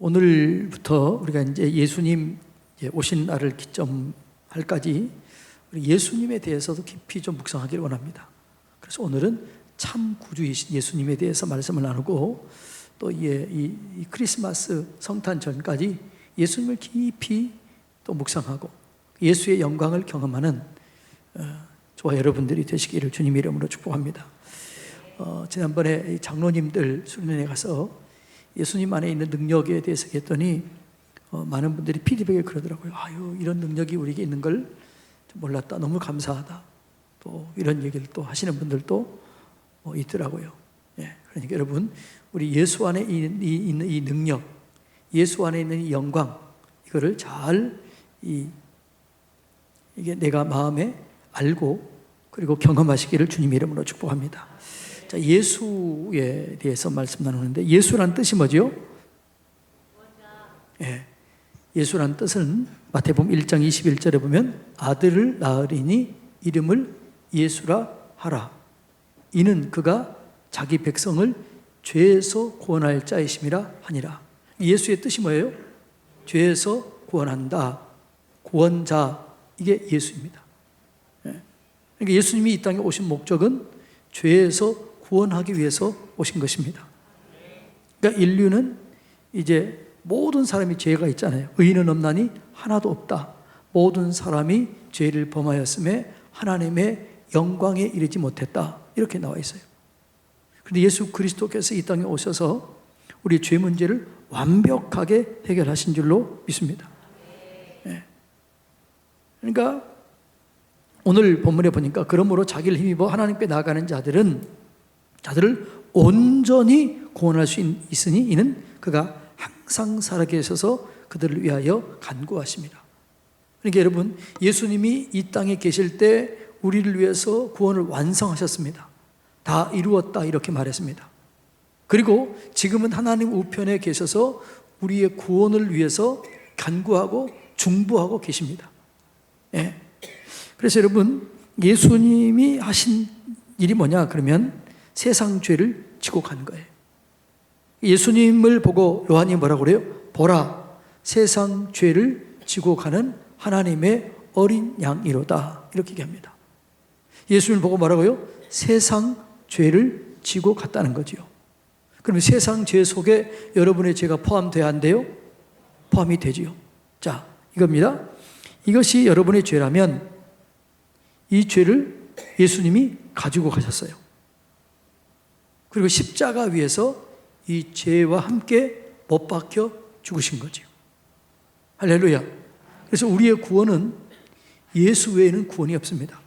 오늘부터 우리가 이제 예수님 오신 날을 기점할까지 예수님에 대해서도 깊이 좀 묵상하기를 원합니다. 그래서 오늘은 참 구주이신 예수님에 대해서 말씀을 나누고 또 이 크리스마스 성탄 전까지 예수님을 깊이 또 묵상하고 예수의 영광을 경험하는 저와 여러분들이 되시기를 주님 이름으로 축복합니다. 지난번에 장로님들 수련회에 가서 예수님 안에 있는 능력에 대해서 얘기했더니 많은 분들이 피드백을 그러더라고요. 아유, 이런 능력이 우리에게 있는 걸 몰랐다. 너무 감사하다. 또 이런 얘기를 또 하시는 분들도 있더라고요. 예, 그러니까 여러분, 우리 예수 안에 있는 이 능력, 예수 안에 있는 이 영광, 이거를 잘 이게 내가 마음에 알고 그리고 경험하시기를 주님 이름으로 축복합니다. 자, 예수에 대해서 말씀 나누는데 예수란 뜻이 뭐죠? 예, 예수란 뜻은 마태복음 1장 21절에 보면 아들을 낳으리니 이름을 예수라 하라. 이는 그가 자기 백성을 죄에서 구원할 자이심이라 하니라. 예수의 뜻이 뭐예요? 죄에서 구원한다. 구원자, 이게 예수입니다. 예. 그러니까 예수님이 이 땅에 오신 목적은 죄에서 구원하기 위해서 오신 것입니다. 그러니까 인류는 이제 모든 사람이 죄가 있잖아요. 의인은 없나니 하나도 없다. 모든 사람이 죄를 범하였음에 하나님의 영광에 이르지 못했다. 이렇게 나와 있어요. 그런데 예수 그리스도께서 이 땅에 오셔서 우리 죄 문제를 완벽하게 해결하신 줄로 믿습니다. 네. 그러니까 오늘 본문에 보니까 그러므로 자기를 힘입어 하나님께 나아가는 자들을 온전히 구원할 수 있으니 이는 그가 항상 살아계셔서 그들을 위하여 간구하십니다. 그러니까 여러분, 예수님이 이 땅에 계실 때 우리를 위해서 구원을 완성하셨습니다. 다 이루었다 이렇게 말했습니다. 그리고 지금은 하나님 우편에 계셔서 우리의 구원을 위해서 간구하고 중보하고 계십니다. 예. 그래서 여러분, 예수님이 하신 일이 뭐냐 그러면 세상 죄를 지고 간 거예요. 예수님을 보고 요한이 뭐라고 그래요? 보라, 세상 죄를 지고 가는 하나님의 어린 양이로다 이렇게 얘기합니다. 예수님을 보고 뭐라고요? 세상 죄를 지고 갔다는 거죠. 그러면 세상 죄 속에 여러분의 죄가 포함돼야 한대요? 포함이 되지요. 자, 이겁니다. 이것이 여러분의 죄라면 이 죄를 예수님이 가지고 가셨어요. 그리고 십자가 위에서 이 죄와 함께 못 박혀 죽으신 거죠. 할렐루야. 그래서 우리의 구원은 예수 외에는 구원이 없습니다.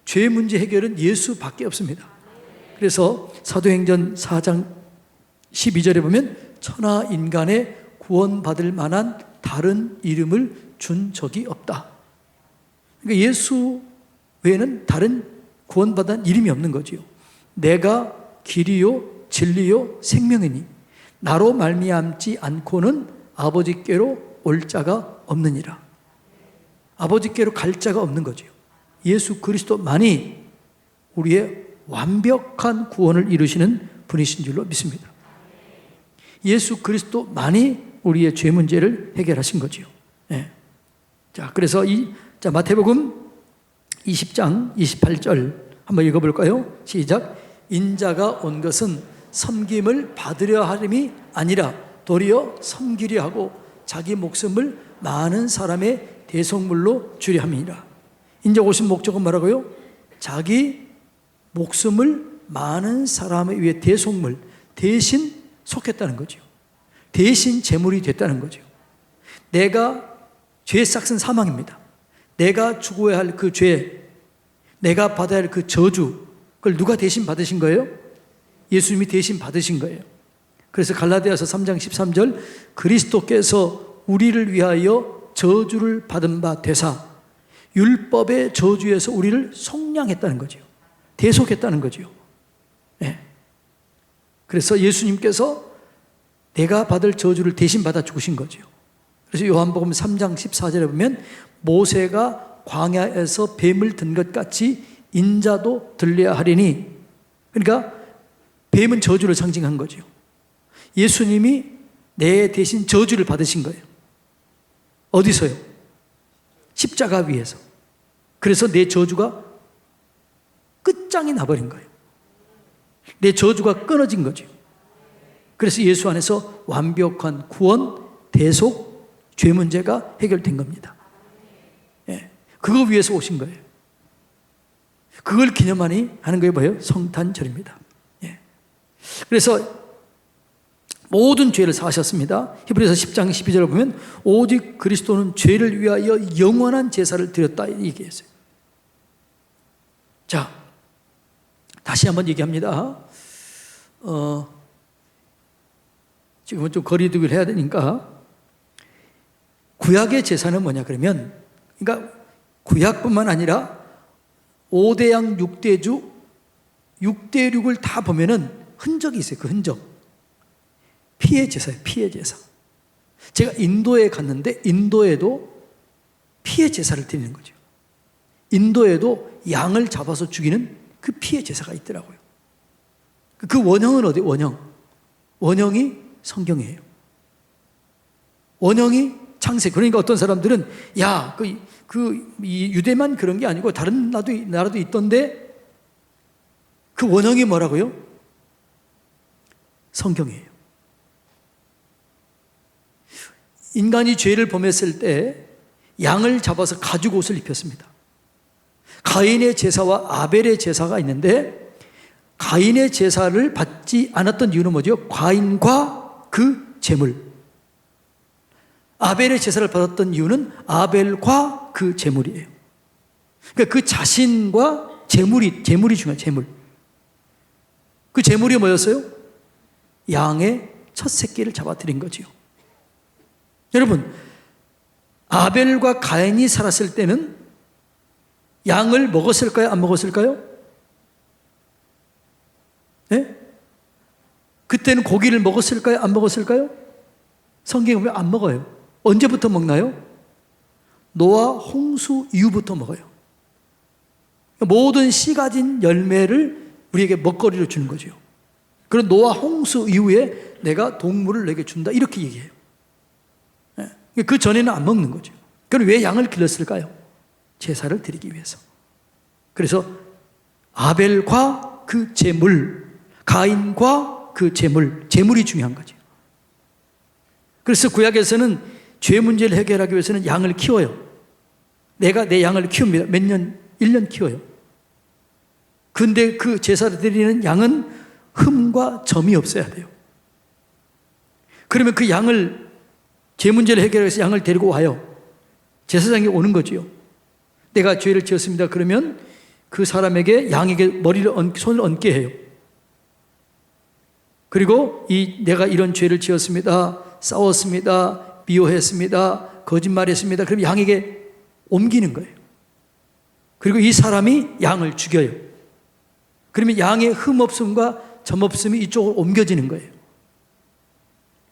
죄 문제 해결은 예수밖에 없습니다. 그래서 사도행전 4장 12절에 보면 천하 인간에 구원받을 만한 다른 이름을 준 적이 없다. 그러니까 예수 외에는 다른 구원받은 이름이 없는 거지요. 내가 길이요 진리요 생명이니 나로 말미암지 않고는 아버지께로 올 자가 없느니라. 아버지께로 갈 자가 없는 거지요. 예수 그리스도만이 우리의 완벽한 구원을 이루시는 분이신 줄로 믿습니다. 예수 그리스도만이 우리의 죄 문제를 해결하신 거지요. 네. 자, 그래서 마태복음 20장 28절 한번 읽어볼까요? 시작. 인자가 온 것은 섬김을 받으려 함이 아니라 도리어 섬기려 하고 자기 목숨을 많은 사람의 대속물로 주려 함이니라. 인자 오신 목적은 뭐라고요? 자기 목숨을 많은 사람에 위해 대속물, 대신 속했다는 거죠. 대신 제물이 됐다는 거죠. 내가 죄의 싹은 사망입니다. 내가 죽어야 할 그 죄, 내가 받아야 할 그 저주, 그걸 누가 대신 받으신 거예요? 예수님이 대신 받으신 거예요. 그래서 갈라디아서 3장 13절 그리스도께서 우리를 위하여 저주를 받은 바 되사 율법의 저주에서 우리를 속량했다는 거죠. 대속했다는 거죠. 네. 그래서 예수님께서 내가 받을 저주를 대신 받아 죽으신 거죠. 그래서 요한복음 3장 14절에 보면 모세가 광야에서 뱀을 든 것 같이 인자도 들려야 하리니, 그러니까 뱀은 저주를 상징한 거죠. 예수님이 내 대신 저주를 받으신 거예요. 어디서요? 십자가 위에서. 그래서 내 저주가 끝장이 나버린 거예요. 내 저주가 끊어진 거죠. 그래서 예수 안에서 완벽한 구원, 대속, 죄 문제가 해결된 겁니다. 예, 그거 위해서 오신 거예요. 그걸 기념하니 하는 게 뭐예요? 성탄절입니다. 예. 그래서 모든 죄를 사하셨습니다. 히브리서 10장 12절을 보면 오직 그리스도는 죄를 위하여 영원한 제사를 드렸다 얘기했어요. 자, 다시 한번 얘기합니다. 지금은 좀 거리두기를 해야 되니까 구약의 제사는 뭐냐 그러면, 그러니까 구약뿐만 아니라 5대양 6대주 6대륙을 다 보면은 흔적이 있어요. 그 흔적. 피의 제사예요. 피의 제사. 제가 인도에 갔는데 인도에도 피의 제사를 드리는 거죠. 인도에도 양을 잡아서 죽이는 그 피의 제사가 있더라고요. 그 원형은 어디? 원형이 성경이에요. 원형이 창세기. 그러니까 어떤 사람들은 야, 이 유대만 그런 게 아니고 다른 나라도 있던데 그 원형이 뭐라고요? 성경이에요. 인간이 죄를 범했을 때 양을 잡아서 가죽 옷을 입혔습니다. 가인의 제사와 아벨의 제사가 있는데 가인의 제사를 받지 않았던 이유는 뭐죠? 가인과 그 제물. 아벨의 제사를 받았던 이유는 아벨과 그 제물이에요. 그러니까 그 자신과 제물이 중요해요. 제물. 그 제물이 뭐였어요? 양의 첫 새끼를 잡아들인 거지요. 여러분, 아벨과 가인이 살았을 때는 양을 먹었을까요? 안 먹었을까요? 네? 그때는 고기를 먹었을까요? 안 먹었을까요? 성경에 보면 안 먹어요. 언제부터 먹나요? 노아 홍수 이후부터 먹어요. 모든 씨 가진 열매를 우리에게 먹거리로 주는 거죠. 그런 노아 홍수 이후에 내가 동물을 내게 준다 이렇게 얘기해요. 그 전에는 안 먹는 거죠. 그럼 왜 양을 길렀을까요? 제사를 드리기 위해서. 그래서 아벨과 그 제물, 가인과 그 제물이 중요한 거죠. 그래서 구약에서는 죄 문제를 해결하기 위해서는 양을 키워요. 내가 내 양을 키웁니다. 몇 년, 1년 키워요. 근데 그 제사를 드리는 양은 흠과 점이 없어야 돼요. 그러면 그 양을, 죄 문제를 해결하기 위해서 양을 데리고 와요. 제사장이 오는 거지요. 내가 죄를 지었습니다. 그러면 그 사람에게, 양에게 손을 얹게 해요. 그리고 내가 이런 죄를 지었습니다. 싸웠습니다. 미워했습니다. 거짓말했습니다. 그럼 양에게 옮기는 거예요. 그리고 이 사람이 양을 죽여요. 그러면 양의 흠 없음과 점 없음이 이쪽으로 옮겨지는 거예요.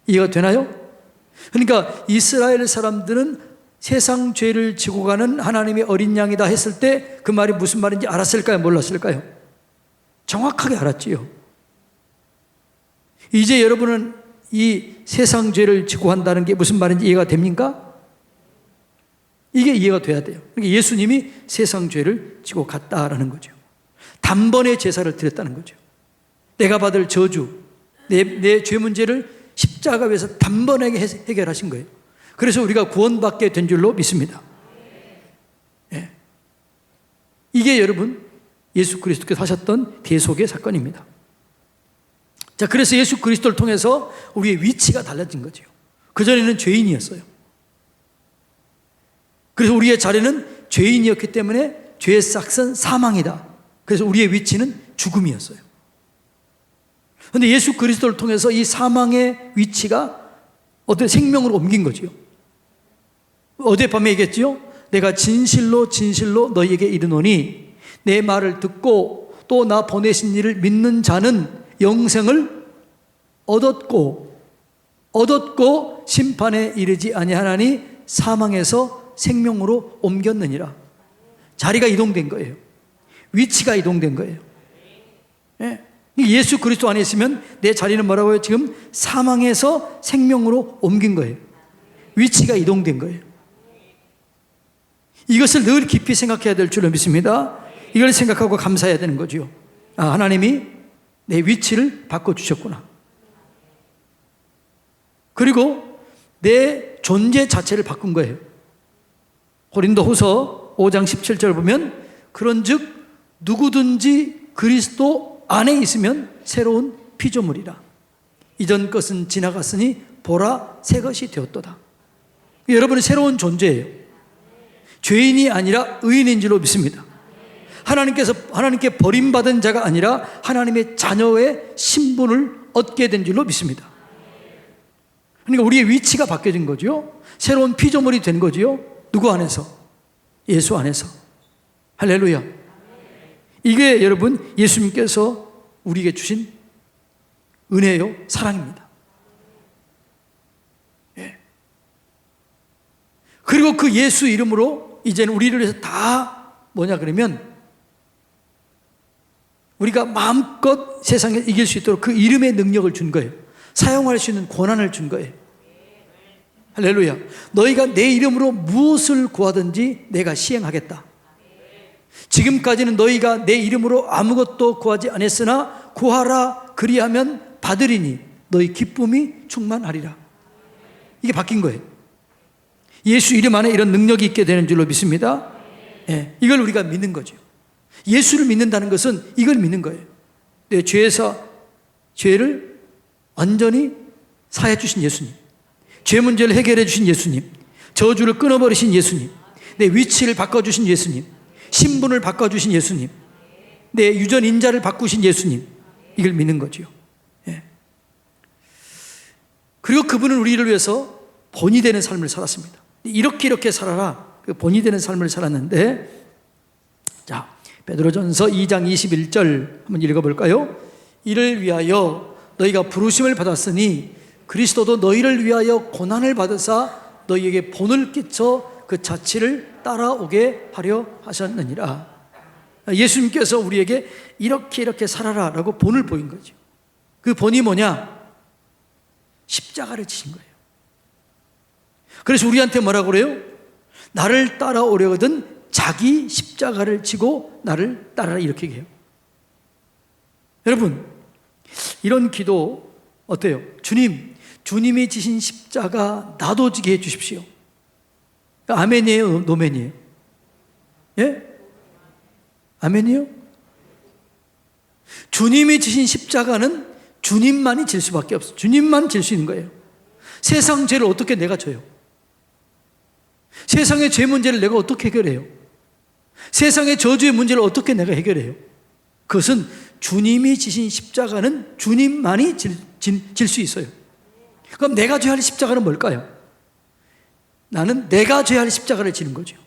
이해가 되나요? 그러니까 이스라엘 사람들은 세상 죄를 지고 가는 하나님의 어린 양이다 했을 때 그 말이 무슨 말인지 알았을까요? 몰랐을까요? 정확하게 알았지요. 이제 여러분은 이 세상 죄를 지고 한다는 게 무슨 말인지 이해가 됩니까? 이게 이해가 돼야 돼요. 그러니까 예수님이 세상 죄를 지고 갔다라는 거죠. 단번에 제사를 드렸다는 거죠. 내가 받을 저주, 내 죄 문제를 십자가 위에서 단번에 해결하신 거예요. 그래서 우리가 구원받게 된 줄로 믿습니다. 예. 이게 여러분 예수 그리스도께서 하셨던 대속의 사건입니다. 자, 그래서 예수 그리스도를 통해서 우리의 위치가 달라진 거죠. 그전에는 죄인이었어요. 그래서 우리의 자리는 죄인이었기 때문에 죄의 싹은 사망이다. 그래서 우리의 위치는 죽음이었어요. 그런데 예수 그리스도를 통해서 이 사망의 위치가 어떤 생명으로 옮긴 거죠. 어젯밤에 얘기했죠? 내가 진실로 너희에게 이르노니 내 말을 듣고 또 나 보내신 이를 믿는 자는 영생을 얻었고 심판에 이르지 아니하나니 사망에서 생명으로 옮겼느니라. 자리가 이동된 거예요. 위치가 이동된 거예요. 예. 예수 그리스도 안에 있으면 내 자리는 뭐라고요? 지금 사망에서 생명으로 옮긴 거예요. 위치가 이동된 거예요. 이것을 늘 깊이 생각해야 될 줄로 믿습니다. 이걸 생각하고 감사해야 되는 거죠. 하나님이 내 위치를 바꿔주셨구나. 그리고 내 존재 자체를 바꾼 거예요. 고린도후서 5장 17절 보면 그런즉 누구든지 그리스도 안에 있으면 새로운 피조물이라. 이전 것은 지나갔으니 보라 새 것이 되었도다. 여러분은 새로운 존재예요. 죄인이 아니라 의인인 줄로 믿습니다. 하나님께 버림받은 자가 아니라 하나님의 자녀의 신분을 얻게 된 줄로 믿습니다. 그러니까 우리의 위치가 바뀌어진 거죠. 새로운 피조물이 된 거죠. 누구 안에서? 예수 안에서. 할렐루야. 이게 여러분 예수님께서 우리에게 주신 은혜요, 사랑입니다. 예. 그리고 그 예수 이름으로 이제는 우리를 위해서 다 뭐냐 그러면 우리가 마음껏 세상에 이길 수 있도록 그 이름의 능력을 준 거예요. 사용할 수 있는 권한을 준 거예요. 할렐루야. 너희가 내 이름으로 무엇을 구하든지 내가 시행하겠다. 지금까지는 너희가 내 이름으로 아무것도 구하지 않았으나 구하라 그리하면 받으리니 너희 기쁨이 충만하리라. 이게 바뀐 거예요. 예수 이름 안에 이런 능력이 있게 되는 줄로 믿습니다. 예, 이걸 우리가 믿는 거죠. 예수를 믿는다는 것은 이걸 믿는 거예요. 내 죄를 완전히 사해 주신 예수님, 죄 문제를 해결해 주신 예수님, 저주를 끊어버리신 예수님, 내 위치를 바꿔주신 예수님, 신분을 바꿔주신 예수님, 내 유전 인자를 바꾸신 예수님, 이걸 믿는 거죠. 예. 그리고 그분은 우리를 위해서 본이 되는 삶을 살았습니다. 이렇게 살아라. 그 본이 되는 삶을 살았는데, 자, 베드로전서 2장 21절 한번 읽어볼까요? 이를 위하여 너희가 부르심을 받았으니 그리스도도 너희를 위하여 고난을 받으사 너희에게 본을 끼쳐 그 자취를 따라오게 하려 하셨느니라. 예수님께서 우리에게 이렇게 살아라 라고 본을 보인 거죠. 그 본이 뭐냐? 십자가를 지신 거예요. 그래서 우리한테 뭐라고 그래요? 나를 따라오려거든 자기 십자가를 지고 나를 따라라, 이렇게 해요. 여러분, 이런 기도 어때요? 주님이 지신 십자가 나도 지게 해 주십시오. 아멘이에요? 노멘이에요? 예? 아멘이요? 주님이 지신 십자가는 주님만이 질 수밖에 없어요. 주님만 질 수 있는 거예요. 세상 죄를 어떻게 내가 져요? 세상의 죄 문제를 내가 어떻게 해결해요? 세상의 저주의 문제를 어떻게 내가 해결해요? 그것은 주님이 지신 십자가는 주님만이 질 수 있어요. 그럼 내가 져야 할 십자가는 뭘까요? 나는 내가 져야 할 십자가를 지는 거죠.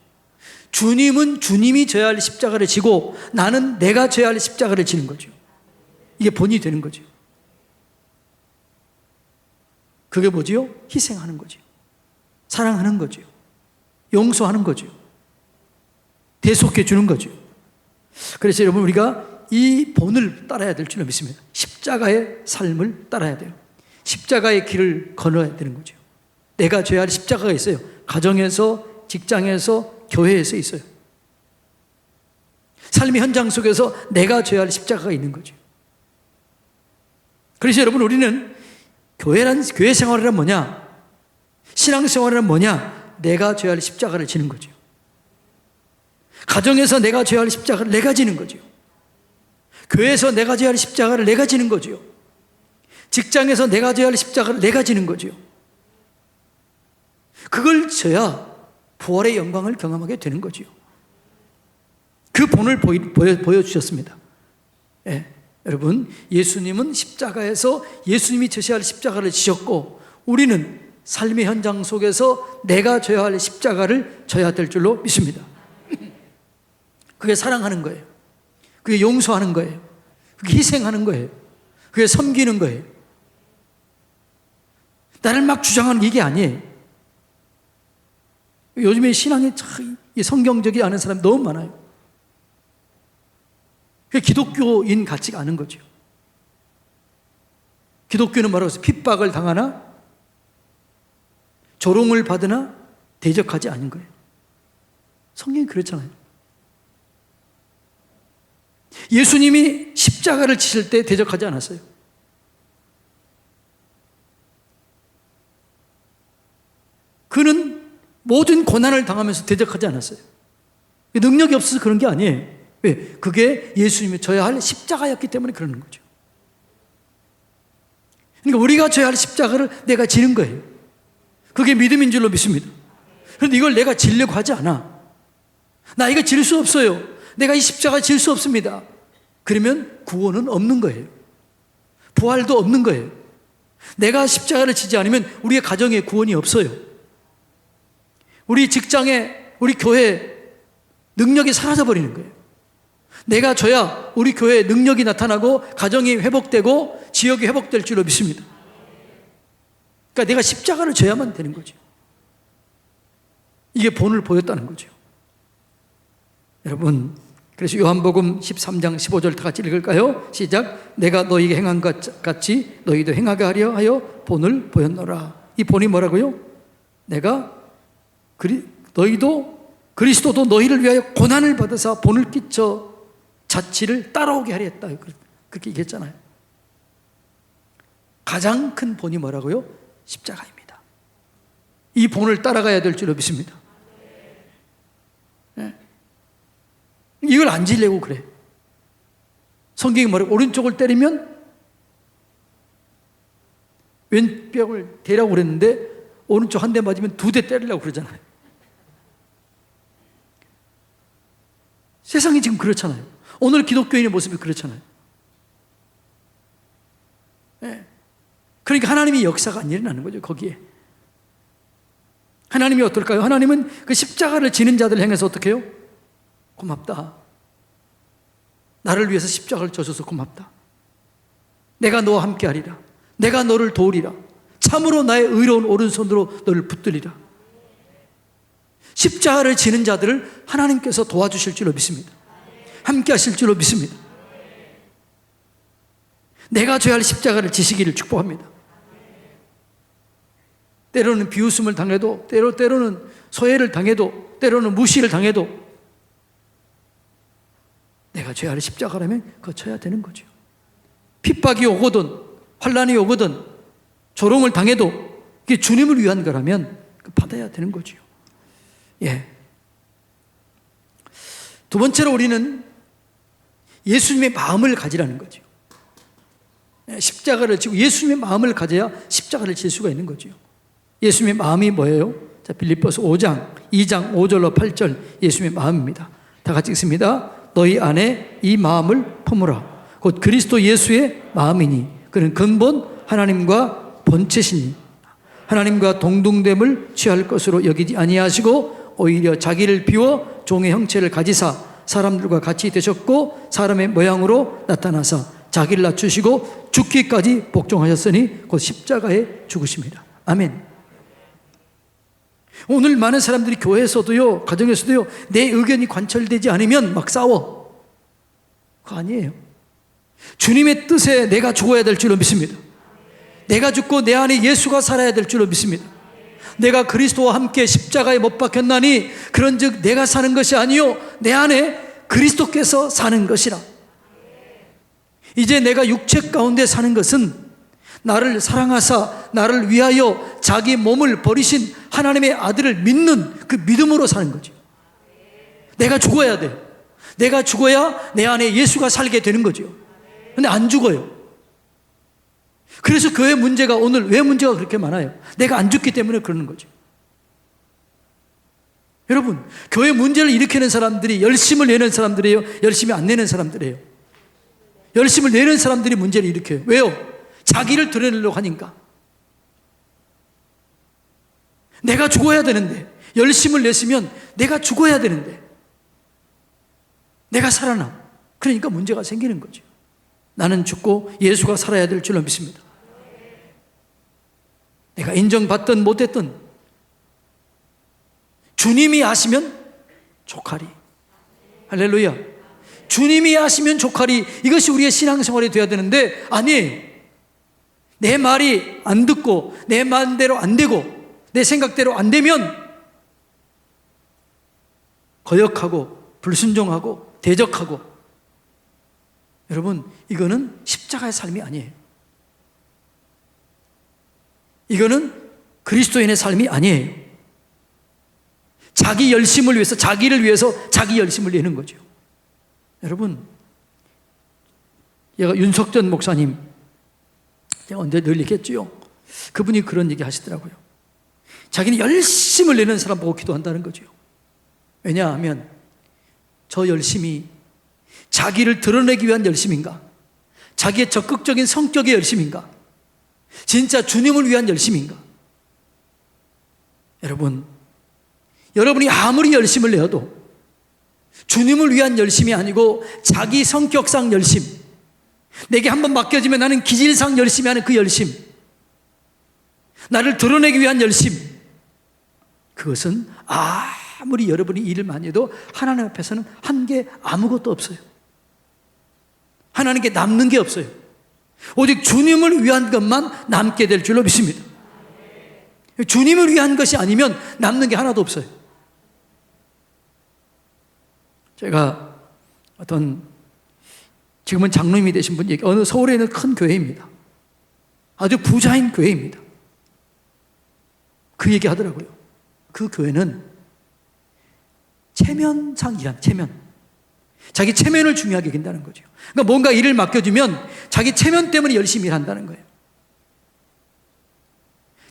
주님은 주님이 져야 할 십자가를 지고 나는 내가 져야 할 십자가를 지는 거죠. 이게 본이 되는 거죠. 그게 뭐지요? 희생하는 거죠. 사랑하는 거죠. 용서하는 거죠. 대속해 주는 거죠. 그래서 여러분, 우리가 이 본을 따라야 될 줄로 믿습니다. 십자가의 삶을 따라야 돼요. 십자가의 길을 걸어야 되는 거죠. 내가 져야 할 십자가가 있어요. 가정에서, 직장에서, 교회에서 있어요. 삶의 현장 속에서 내가 져야 할 십자가가 있는 거죠. 그래서 여러분, 우리는 교회 생활이란 뭐냐? 신앙 생활이란 뭐냐? 내가 져야 할 십자가를 지는 거죠. 가정에서 내가 져야 할 십자가를 내가 지는 거죠. 교회에서 내가 져야 할 십자가를 내가 지는 거죠. 직장에서 내가 져야 할 십자가를 내가 지는 거죠. 그걸 져야 부활의 영광을 경험하게 되는 거죠. 그 본을 보여주셨습니다. 예, 여러분, 예수님은 십자가에서 예수님이 져야 할 십자가를 지셨고, 우리는 삶의 현장 속에서 내가 져야 할 십자가를 져야 될 줄로 믿습니다. 그게 사랑하는 거예요. 그게 용서하는 거예요. 그게 희생하는 거예요. 그게 섬기는 거예요. 나를 막 주장하는 게 이게 아니에요. 요즘에 신앙이 참 성경적이 않은 사람이 너무 많아요. 그게 기독교인 같지가 않은 거죠. 기독교는 뭐라고 해서 핍박을 당하나 조롱을 받으나 대적하지 않은 거예요. 성경이 그렇잖아요. 예수님이 십자가를 지실 때 대적하지 않았어요. 그는 모든 고난을 당하면서 대적하지 않았어요. 능력이 없어서 그런 게 아니에요. 왜? 그게 예수님이 져야 할 십자가였기 때문에 그러는 거죠. 그러니까 우리가 져야 할 십자가를 내가 지는 거예요. 그게 믿음인 줄로 믿습니다. 그런데 이걸 내가 지려고 하지 않아. 나 이거 질 수 없어요. 내가 이 십자가 질 수 없습니다. 그러면 구원은 없는 거예요. 부활도 없는 거예요. 내가 십자가를 지지 않으면 우리의 가정에 구원이 없어요. 우리 직장에, 우리 교회에 능력이 사라져버리는 거예요. 내가 져야 우리 교회에 능력이 나타나고 가정이 회복되고 지역이 회복될 줄로 믿습니다. 그러니까 내가 십자가를 져야만 되는 거죠. 이게 본을 보였다는 거죠. 여러분, 그래서 요한복음 13장 15절 다 같이 읽을까요? 시작. 내가 너희에게 행한 것 같이 너희도 행하게 하려 하여 본을 보였노라. 이 본이 뭐라고요? 내가 그리스도도 너희를 위하여 고난을 받아서 본을 끼쳐 자치를 따라오게 하려 했다. 그렇게 얘기했잖아요. 가장 큰 본이 뭐라고요? 십자가입니다. 이 본을 따라가야 될 줄로 믿습니다. 네. 이걸 안 지려고 그래. 성경이 말하고 오른쪽을 때리면 왼벽을 대라고 그랬는데 오른쪽 한 대 맞으면 2대 때리려고 그러잖아요. 세상이 지금 그렇잖아요. 오늘 기독교인의 모습이 그렇잖아요. 네. 그러니까 하나님의 역사가 안 일어나는 거죠. 거기에 하나님이 어떨까요? 하나님은 그 십자가를 지는 자들 향해서 어떻게 해요? 고맙다. 나를 위해서 십자가를 져줘서 고맙다. 내가 너와 함께 하리라. 내가 너를 도우리라. 참으로 나의 의로운 오른손으로 너를 붙들리라. 십자가를 지는 자들을 하나님께서 도와주실 줄로 믿습니다. 함께 하실 줄로 믿습니다. 내가 져야 할 십자가를 지시기를 축복합니다. 때로는 비웃음을 당해도, 때로는 소외를 당해도, 때로는 무시를 당해도 내가 져야 할 십자가라면 그거 져야 되는 거죠. 핍박이 오거든 환난이 오거든 조롱을 당해도 그게 주님을 위한 거라면 받아야 되는 거죠. 예. 두 번째로 우리는 예수님의 마음을 가지라는 거죠. 십자가를 지고 예수님의 마음을 가져야 십자가를 질 수가 있는 거죠. 예수님의 마음이 뭐예요? 자, 빌립보서 5장 2장 5절로 8절 예수님의 마음입니다. 다 같이 읽습니다. 너희 안에 이 마음을 품으라. 곧 그리스도 예수의 마음이니 그는 근본 하나님과 본체시니 하나님과 동등됨을 취할 것으로 여기지 아니하시고 오히려 자기를 비워 종의 형체를 가지사 사람들과 같이 되셨고 사람의 모양으로 나타나사 자기를 낮추시고 죽기까지 복종하셨으니 곧 십자가에 죽으십니다. 아멘. 오늘 많은 사람들이 교회에서도요, 가정에서도요, 내 의견이 관철되지 않으면 막 싸워. 그거 아니에요. 주님의 뜻에 내가 죽어야 될 줄로 믿습니다. 내가 죽고 내 안에 예수가 살아야 될 줄로 믿습니다. 내가 그리스도와 함께 십자가에 못 박혔나니 그런즉 내가 사는 것이 아니요 내 안에 그리스도께서 사는 것이라. 이제 내가 육체 가운데 사는 것은 나를 사랑하사 나를 위하여 자기 몸을 버리신 하나님의 아들을 믿는 그 믿음으로 사는 거죠. 내가 죽어야 돼. 내가 죽어야 내 안에 예수가 살게 되는 거죠. 근데 안 죽어요. 그래서 교회 문제가 오늘 왜 문제가 그렇게 많아요? 내가 안 죽기 때문에 그러는 거죠. 여러분, 교회 문제를 일으키는 사람들이 열심을 내는 사람들이에요? 열심히 안 내는 사람들이에요? 열심을 내는 사람들이 문제를 일으켜요. 왜요? 자기를 드러내려고 하니까. 내가 죽어야 되는데, 열심을 냈으면 내가 죽어야 되는데 내가 살아나. 그러니까 문제가 생기는 거죠. 나는 죽고 예수가 살아야 될 줄로 믿습니다. 내가 인정받든 못했든 주님이 하시면 족하리. 할렐루야. 주님이 하시면 족하리. 이것이 우리의 신앙생활이 되어야 되는데 아니에요. 내 말이 안 듣고 내 마음대로 안 되고 내 생각대로 안 되면 거역하고 불순종하고 대적하고, 여러분, 이거는 십자가의 삶이 아니에요. 이거는 그리스도인의 삶이 아니에요. 자기 열심을 위해서, 자기를 위해서 자기 열심을 내는 거죠. 여러분, 얘가 윤석전 목사님, 제가 언제 늘 얘기했죠. 그분이 그런 얘기 하시더라고요. 자기는 열심을 내는 사람 보고 기도한다는 거죠. 왜냐하면 저 열심이 자기를 드러내기 위한 열심인가, 자기의 적극적인 성격의 열심인가, 진짜 주님을 위한 열심인가. 여러분, 여러분이 아무리 열심을 내어도 주님을 위한 열심이 아니고 자기 성격상 열심, 내게 한번 맡겨지면 나는 기질상 열심히 하는 그 열심, 나를 드러내기 위한 열심, 그것은 아무리 여러분이 일을 많이 해도 하나님 앞에서는 한 게 아무것도 없어요. 하나님께 남는 게 없어요. 오직 주님을 위한 것만 남게 될 줄로 믿습니다. 주님을 위한 것이 아니면 남는 게 하나도 없어요. 제가 지금은 장로님이 되신 분 얘기, 어느 서울에 있는 큰 교회입니다. 아주 부자인 교회입니다. 그 얘기 하더라고요. 그 교회는 체면상 일한, 자기 체면을 중요하게 여긴다는 거죠. 그러니까 뭔가 일을 맡겨주면 자기 체면 때문에 열심히 일한다는 거예요.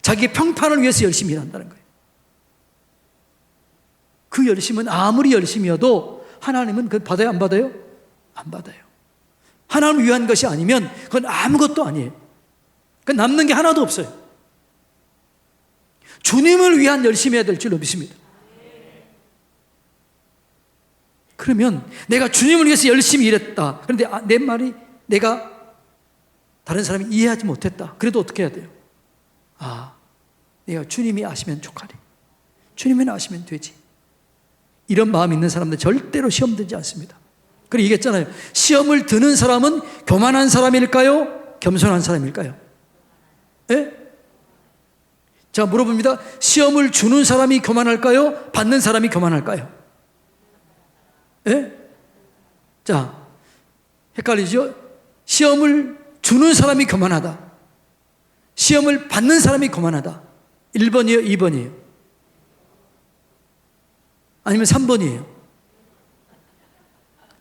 자기의 평판을 위해서 열심히 일한다는 거예요. 그 열심은 아무리 열심이어도 하나님은 그걸 받아요, 안 받아요? 안 받아요. 하나님을 위한 것이 아니면 그건 아무것도 아니에요. 그건 남는 게 하나도 없어요. 주님을 위한 열심히 해야 될 줄로 믿습니다. 그러면 내가 주님을 위해서 열심히 일했다. 그런데 내 말이 내가 다른 사람이 이해하지 못했다. 그래도 어떻게 해야 돼요? 내가 주님이 아시면 족하리. 주님이 아시면 되지. 이런 마음 있는 사람들 절대로 시험 들지 않습니다. 그리고 얘기했잖아요. 시험을 드는 사람은 교만한 사람일까요? 겸손한 사람일까요? 예? 자, 물어봅니다. 시험을 주는 사람이 교만할까요? 받는 사람이 교만할까요? 예? 자, 헷갈리죠? 시험을 주는 사람이 교만하다. 시험을 받는 사람이 교만하다. 1번이에요? 2번이에요? 아니면 3번이에요?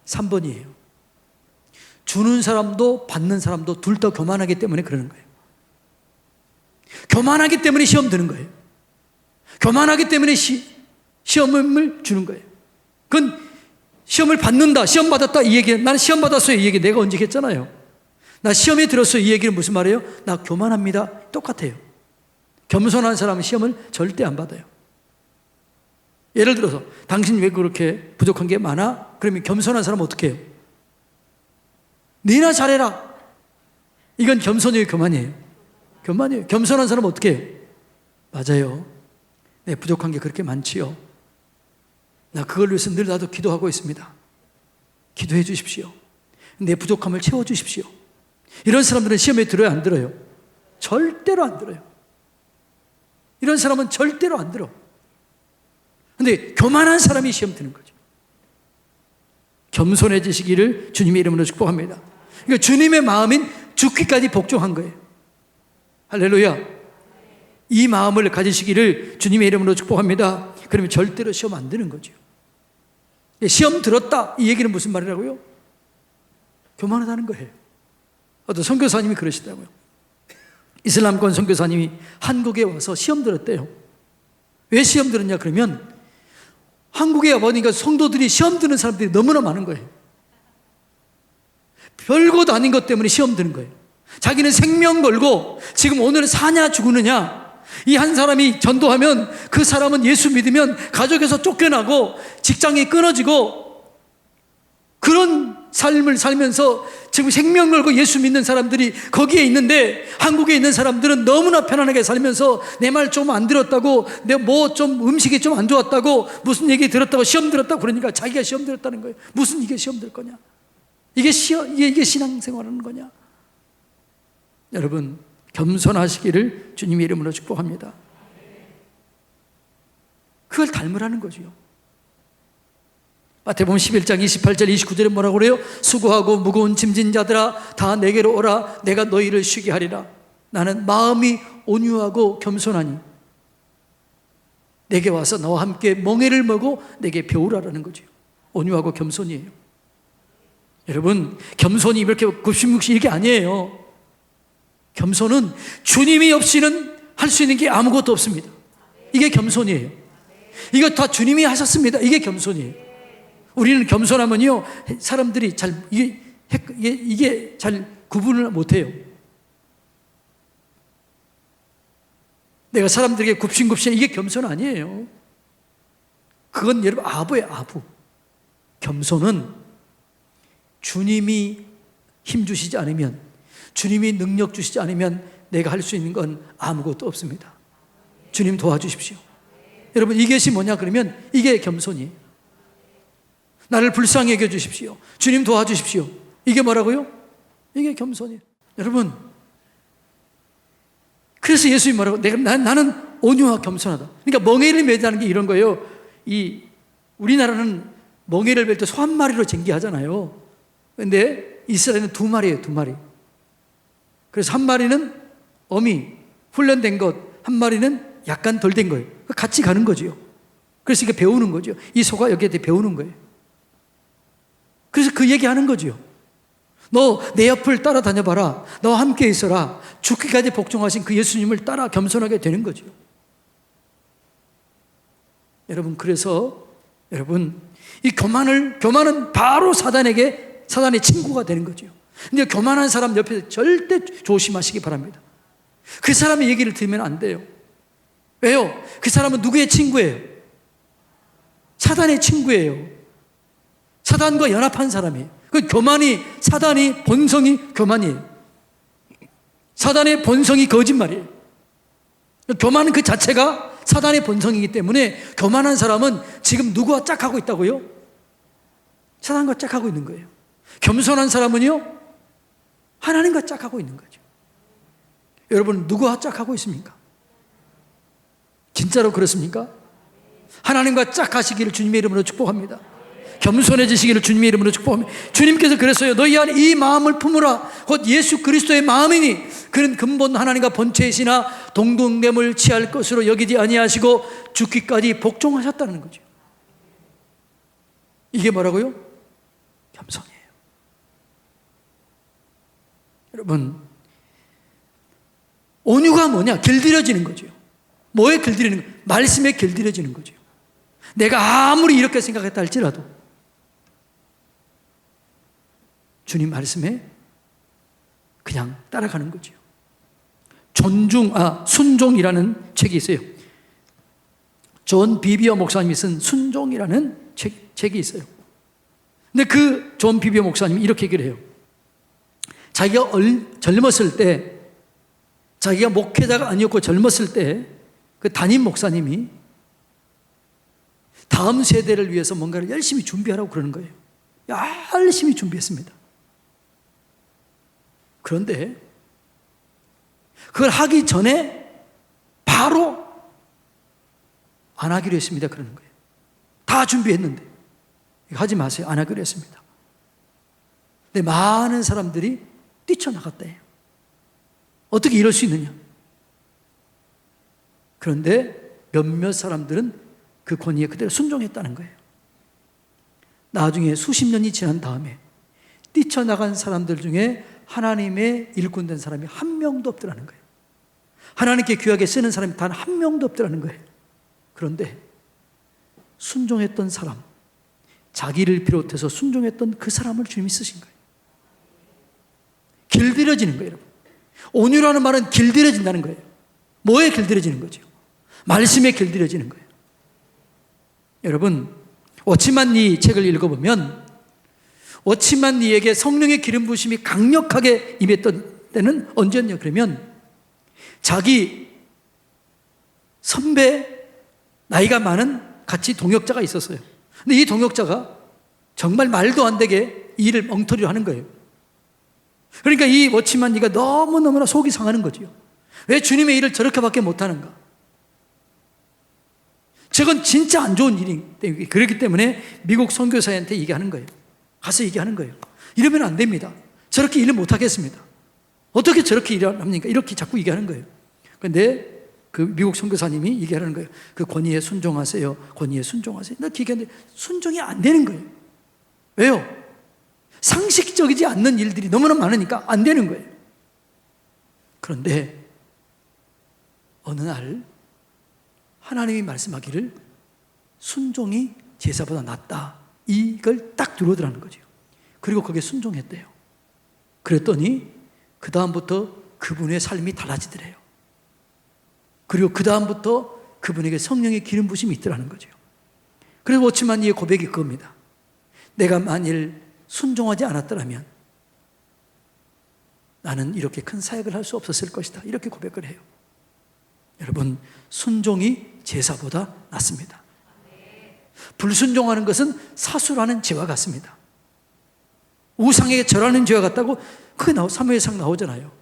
3번이에요. 주는 사람도 받는 사람도 둘 다 교만하기 때문에 그러는 거예요. 교만하기 때문에 시험 드는 거예요. 교만하기 때문에 시험을 주는 거예요. 그건 시험을 받는다, 시험 받았다 이 얘기는, 나는 시험 받았어요 이 얘기 내가 언제 했잖아요. 나 시험에 들었어요 이 얘기는 무슨 말이에요? 나 교만합니다. 똑같아요. 겸손한 사람은 시험을 절대 안 받아요. 예를 들어서 당신 왜 그렇게 부족한 게 많아? 그러면 겸손한 사람은 어떻게 해요? 너나 잘해라. 이건 겸손이에요, 교만이에요? 교만이에요. 겸손한 사람은 어떻게 해요? 맞아요, 내 부족한 게 그렇게 많지요. 나 그걸 위해서 늘 나도 기도하고 있습니다. 기도해 주십시오. 내 부족함을 채워주십시오. 이런 사람들은 시험에 들어요, 안 들어요? 절대로 안 들어요. 이런 사람은 절대로 안 들어. 근데 교만한 사람이 시험 드는 거죠. 겸손해지시기를 주님의 이름으로 축복합니다. 그러니까 주님의 마음인 죽기까지 복종한 거예요. 할렐루야. 이 마음을 가지시기를 주님의 이름으로 축복합니다. 그러면 절대로 시험 안 드는 거죠. 시험 들었다 이 얘기는 무슨 말이라고요? 교만하다는 거예요. 어떤 선교사님이 그러시더라고요. 이슬람권 선교사님이 한국에 와서 시험 들었대요. 왜 시험 들었냐 그러면 한국에 와보니까 성도들이 시험 드는 사람들이 너무나 많은 거예요. 별것 아닌 것 때문에 시험 드는 거예요. 자기는 생명 걸고 지금 오늘은 사냐 죽느냐, 이 한 사람이 전도하면 그 사람은 예수 믿으면 가족에서 쫓겨나고 직장이 끊어지고 그런 삶을 살면서 지금 생명 걸고 예수 믿는 사람들이 거기에 있는데, 한국에 있는 사람들은 너무나 편안하게 살면서 내 말 좀 안 들었다고, 내 뭐 좀 음식이 좀 안 좋았다고, 무슨 얘기 들었다고, 시험 들었다고 그러니까 자기가 시험 들었다는 거예요. 무슨 이게 시험 들 거냐? 이게 신앙생활 하는 거냐? 여러분, 겸손하시기를 주님의 이름으로 축복합니다. 그걸 닮으라는 거죠. 마태복음 11장 28절 29절에 뭐라고 그래요? 수고하고 무거운 짐진 자들아 다 내게로 오라. 내가 너희를 쉬게 하리라. 나는 마음이 온유하고 겸손하니 내게 와서 나와 함께 멍에를 메고 내게 배우라라는 거죠. 온유하고 겸손이에요. 여러분, 겸손이 이렇게 굽신묵신 이게 아니에요. 겸손은 주님이 없이는 할 수 있는 게 아무것도 없습니다. 이게 겸손이에요. 이거 다 주님이 하셨습니다. 이게 겸손이에요. 우리는 겸손하면요, 사람들이 잘 이게 잘 구분을 못해요. 내가 사람들에게 굽신굽신 이게 겸손 아니에요. 그건 여러분 아부예요, 아부. 겸손은 주님이 힘 주시지 않으면, 주님이 능력 주시지 않으면 내가 할 수 있는 건 아무것도 없습니다. 주님 도와주십시오. 여러분, 이것이 뭐냐 그러면 이게 겸손이에요. 나를 불쌍히 여겨 주십시오. 주님 도와주십시오. 이게 뭐라고요? 이게 겸손이에요. 여러분, 그래서 예수님이 뭐라고? 나는 온유와 겸손하다. 그러니까 멍에를 매다는 게 이런 거예요. 우리나라는 멍에를 맬 때 소 한 마리로 쟁기하잖아요. 근데 이스라엘은 2마리예요, 2마리. 그래서 한 마리는 어미, 훈련된 것, 한 마리는 약간 덜 된 거예요. 같이 가는 거죠. 그래서 이게 배우는 거죠. 이 소가 여기에 대해 배우는 거예요. 그래서 그 얘기 하는 거죠. 너 내 옆을 따라다녀 봐라. 너와 함께 있어라. 죽기까지 복종하신 그 예수님을 따라 겸손하게 되는 거죠. 여러분, 그래서 여러분, 이 교만은 바로 사단의 친구가 되는 거죠. 근데 교만한 사람 옆에서 절대 조심하시기 바랍니다. 그 사람의 얘기를 들으면 안 돼요. 왜요? 그 사람은 누구의 친구예요? 사단의 친구예요. 사단과 연합한 사람이에요. 그 교만이, 사단이 본성이 교만이에요. 사단의 본성이 거짓말이에요. 교만은 그 자체가 사단의 본성이기 때문에 교만한 사람은 지금 누구와 짝하고 있다고요? 사단과 짝하고 있는 거예요. 겸손한 사람은요, 하나님과 짝하고 있는 거죠. 여러분, 누구와 짝하고 있습니까? 진짜로 그렇습니까? 하나님과 짝하시기를 주님의 이름으로 축복합니다. 겸손해지시기를 주님의 이름으로 축복합니다. 주님께서 그랬어요. 너희 안에 이 마음을 품으라. 곧 예수 그리스도의 마음이니 그는 근본 하나님과 본체이시나 동등됨을 취할 것으로 여기지 아니하시고 죽기까지 복종하셨다는 거죠. 이게 뭐라고요? 겸손이에요. 여러분, 온유가 뭐냐? 길들여지는 거죠. 뭐에 길들이는 거예요? 말씀에 길들여지는 거죠. 내가 아무리 이렇게 생각했다 할지라도 주님 말씀에 그냥 따라가는 거죠. 순종이라는 책이 있어요. 존 비비어 목사님이 쓴 순종이라는 책이 있어요. 근데 그 존 비비어 목사님이 이렇게 얘기를 해요. 자기가 젊었을 때, 자기가 목회자가 아니었고 젊었을 때 그 담임 목사님이 다음 세대를 위해서 뭔가를 열심히 준비하라고 그러는 거예요. 열심히 준비했습니다. 그런데 그걸 하기 전에 바로 안 하기로 했습니다. 그러는 거예요. 다 준비했는데 하지 마세요. 안 하기로 했습니다. 근데 많은 사람들이 뛰쳐나갔대요. 어떻게 이럴 수 있느냐? 그런데 몇몇 사람들은 그 권위에 그대로 순종했다는 거예요. 나중에 수십 년이 지난 다음에 뛰쳐나간 사람들 중에 하나님의 일꾼 된 사람이 한 명도 없더라는 거예요. 하나님께 귀하게 쓰는 사람이 단 한 명도 없더라는 거예요. 그런데 순종했던 사람, 자기를 비롯해서 순종했던 그 사람을 주님이 쓰신 거예요. 길들여지는 거예요, 여러분. 온유라는 말은 길들여진다는 거예요. 뭐에 길들여지는 거죠? 말씀에 길들여지는 거예요. 여러분, 워치만 니 책을 읽어보면 워치만 니에게 성령의 기름 부으심이 강력하게 임했던 때는 언제였냐 그러면 자기 선배, 나이가 많은 같이 동역자가 있었어요. 근데 이 동역자가 정말 말도 안 되게 일을 엉터리로 하는 거예요. 그러니까 이 워치만 니가 너무너무나 속이 상하는 거죠. 왜 주님의 일을 저렇게밖에 못하는가? 저건 진짜 안 좋은 일이 그렇기 때문에 미국 선교사한테 얘기하는 거예요. 가서 얘기하는 거예요. 이러면 안 됩니다. 저렇게 일을 못하겠습니다. 어떻게 저렇게 일을 합니까? 이렇게 자꾸 얘기하는 거예요. 그런데 그 미국 선교사님이 얘기하는 거예요. 그 권위에 순종하세요. 권위에 순종하세요. 이렇게 얘기하는데 순종이 안 되는 거예요. 왜요? 상식적이지 않는 일들이 너무나 많으니까 안 되는 거예요. 그런데 어느 날 하나님이 말씀하기를 순종이 제사보다 낫다. 이걸 딱 들어오더라는 거죠. 그리고 거기에 순종했대요. 그랬더니 그 다음부터 그분의 삶이 달라지더래요. 그리고 그 다음부터 그분에게 성령의 기름 부심이 있더라는 거죠. 그래서 워치만 이의 고백이 그겁니다. 내가 만일 순종하지 않았더라면 나는 이렇게 큰 사역을 할 수 없었을 것이다. 이렇게 고백을 해요. 여러분, 순종이 제사보다 낫습니다. 불순종하는 것은 사수라는 죄와 같습니다. 우상에게 절하는 죄와 같다고 그게 사무엘상 나오잖아요.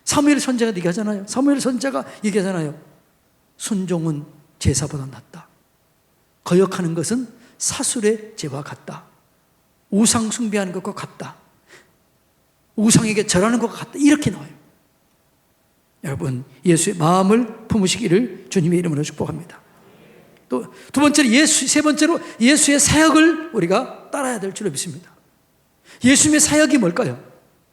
사무엘 선지자가 얘기하잖아요. 사무엘 선지자가 얘기하잖아요. 순종은 제사보다 낫다. 거역하는 것은 사술의 죄와 같다. 우상 숭배하는 것과 같다. 우상에게 절하는 것과 같다. 이렇게 나와요. 여러분, 예수의 마음을 품으시기를 주님의 이름으로 축복합니다. 또 두 번째로 세 번째로 예수의 사역을 우리가 따라야 될 줄로 믿습니다. 예수님의 사역이 뭘까요?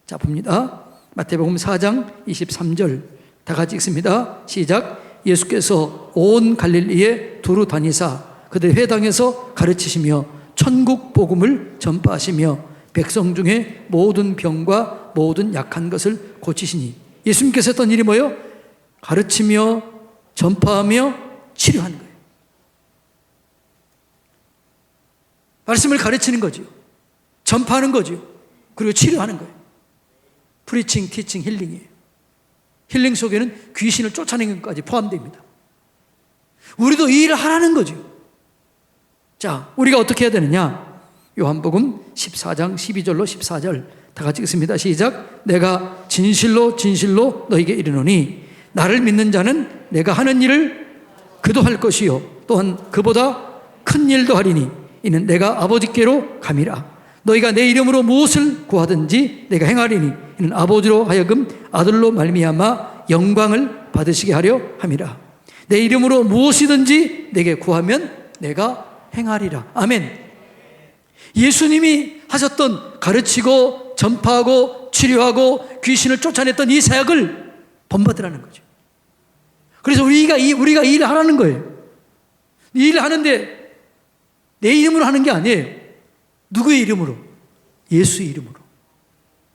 자, 봅니다. 마태복음 4장 23절 다 같이 읽습니다. 시작. 예수께서 온 갈릴리에 두루 다니사 그들 회당에서 가르치시며 천국 복음을 전파하시며 백성 중에 모든 병과 모든 약한 것을 고치시니. 예수님께서 했던 일이 뭐예요? 가르치며 전파하며 치료하는 거예요. 말씀을 가르치는 거죠. 전파하는 거죠. 그리고 치료하는 거예요. 프리칭, 티칭, 힐링이에요. 힐링 속에는 귀신을 쫓아내는 것까지 포함됩니다. 우리도 이 일을 하라는 거죠. 자, 우리가 어떻게 해야 되느냐? 요한복음 14장 12절로 14절 다 같이 읽습니다. 시작. 내가 진실로 진실로 너에게 이르노니 나를 믿는 자는 내가 하는 일을 그도 할 것이요 또한 그보다 큰 일도 하리니 이는 내가 아버지께로 감이라. 너희가 내 이름으로 무엇을 구하든지 내가 행하리니 이는 아버지로 하여금 아들로 말미암아 영광을 받으시게 하려 함이라. 내 이름으로 무엇이든지 내게 구하면 내가 행하리라. 아멘. 예수님이 하셨던 가르치고 전파하고 치료하고 귀신을 쫓아냈던 이 사역을 본받으라는 거죠. 그래서 우리가 이 일을 하라는 거예요. 이 일을 하는데 내 이름으로 하는 게 아니에요. 누구의 이름으로? 예수의 이름으로.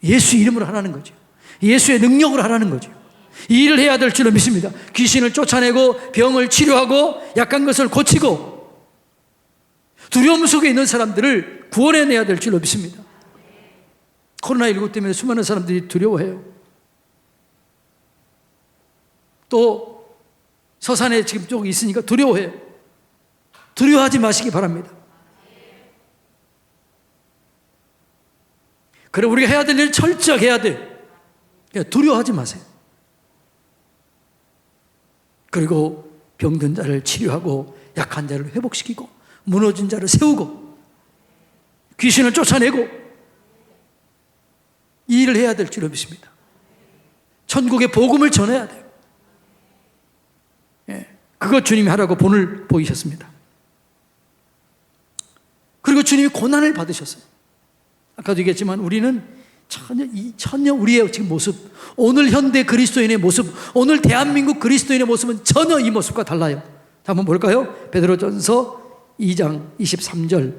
예수 이름으로 하라는 거죠. 예수의 능력으로 하라는 거죠. 이 일을 해야 될 줄로 믿습니다. 귀신을 쫓아내고 병을 치료하고 약한 것을 고치고 두려움 속에 있는 사람들을 구원해내야 될 줄로 믿습니다. 코로나19 때문에 수많은 사람들이 두려워해요. 또 서산에 지금 쪽 있으니까 두려워해요. 두려워하지 마시기 바랍니다. 그래, 우리가 해야 될 일 철저하게 해야 돼. 두려워하지 마세요. 그리고 병든 자를 치료하고 약한 자를 회복시키고 무너진 자를 세우고 귀신을 쫓아내고 이 일을 해야 될 줄로 믿습니다. 천국의 복음을 전해야 돼요. 그거 주님이 하라고 본을 보이셨습니다. 그리고 주님이 고난을 받으셨어요. 아까도 얘기했지만 우리는 전혀 우리의 지금 모습, 오늘 현대 그리스도인의 모습, 오늘 대한민국 그리스도인의 모습은 전혀 이 모습과 달라요. 자, 한번 볼까요? 베드로전서 2장 23절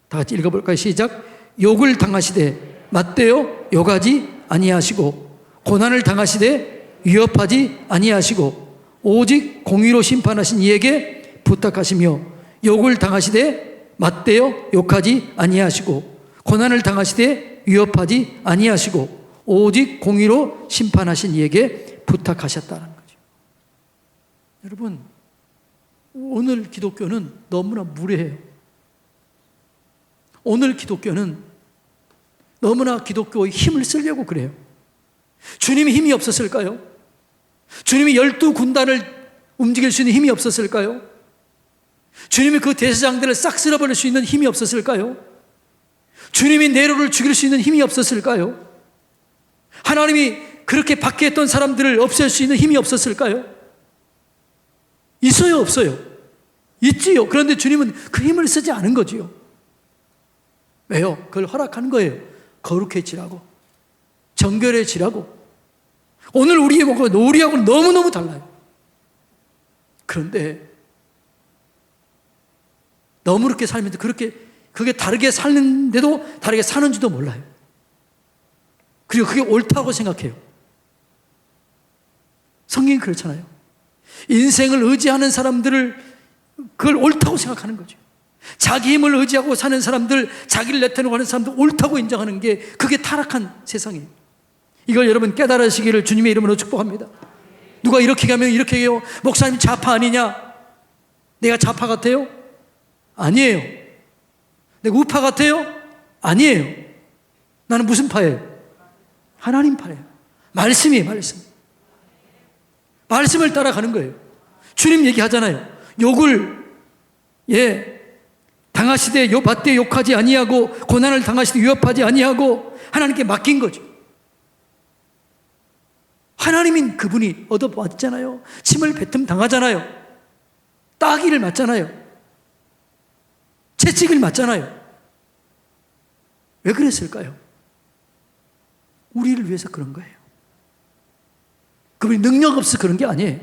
다 같이 읽어볼까요? 시작. 욕을 당하시되 맞대어 욕하지 아니하시고 고난을 당하시되 위협하지 아니하시고 오직 공의로 심판하신 이에게 부탁하시며 욕을 당하시되 맞대어 욕하지 아니하시고 고난을 당하시되 위협하지 아니하시고 오직 공의로 심판하신 이에게 부탁하셨다는 거죠. 여러분, 오늘 기독교는 너무나 무례해요. 오늘 기독교는 너무나 기독교의 힘을 쓰려고 그래요. 주님이 힘이 없었을까요? 주님이 12군단을 움직일 수 있는 힘이 없었을까요? 주님이 그 대제사장들을 싹 쓸어버릴 수 있는 힘이 없었을까요? 주님이 네로를 죽일 수 있는 힘이 없었을까요? 하나님이 그렇게 밖에 있던 사람들을 없앨 수 있는 힘이 없었을까요? 있어요, 없어요? 있지요. 그런데 주님은 그 힘을 쓰지 않은 거지요. 왜요? 그걸 허락한 거예요. 거룩해지라고, 정결해지라고. 오늘 우리의 목은 우리하고는 너무너무 달라요. 그런데 너무 그렇게 살면서 그게 다르게 사는데도 다르게 사는지도 몰라요. 그리고 그게 옳다고 생각해요. 성경이 그렇잖아요. 인생을 의지하는 사람들을 그걸 옳다고 생각하는 거죠. 자기 힘을 의지하고 사는 사람들, 자기를 내태놓고 하는 사람들 옳다고 인정하는 게 그게 타락한 세상이에요. 이걸 여러분 깨달으시기를 주님의 이름으로 축복합니다. 누가 이렇게 가면 이렇게 해요. 목사님 좌파 아니냐? 내가 좌파 같아요? 아니에요. 내가 우파 같아요? 아니에요. 나는 무슨 파예요? 하나님 파예요. 말씀이에요, 말씀. 말씀을 따라가는 거예요. 주님 얘기하잖아요. 욕을 당하시되 받되 욕하지 아니하고 고난을 당하시되 위협하지 아니하고 하나님께 맡긴 거죠. 하나님인 그분이 얻어봤잖아요. 침을 뱉음 당하잖아요. 따기를 맞잖아요. 채찍을 맞잖아요. 왜 그랬을까요? 우리를 위해서 그런 거예요. 그분이 능력 없어 그런 게 아니에요.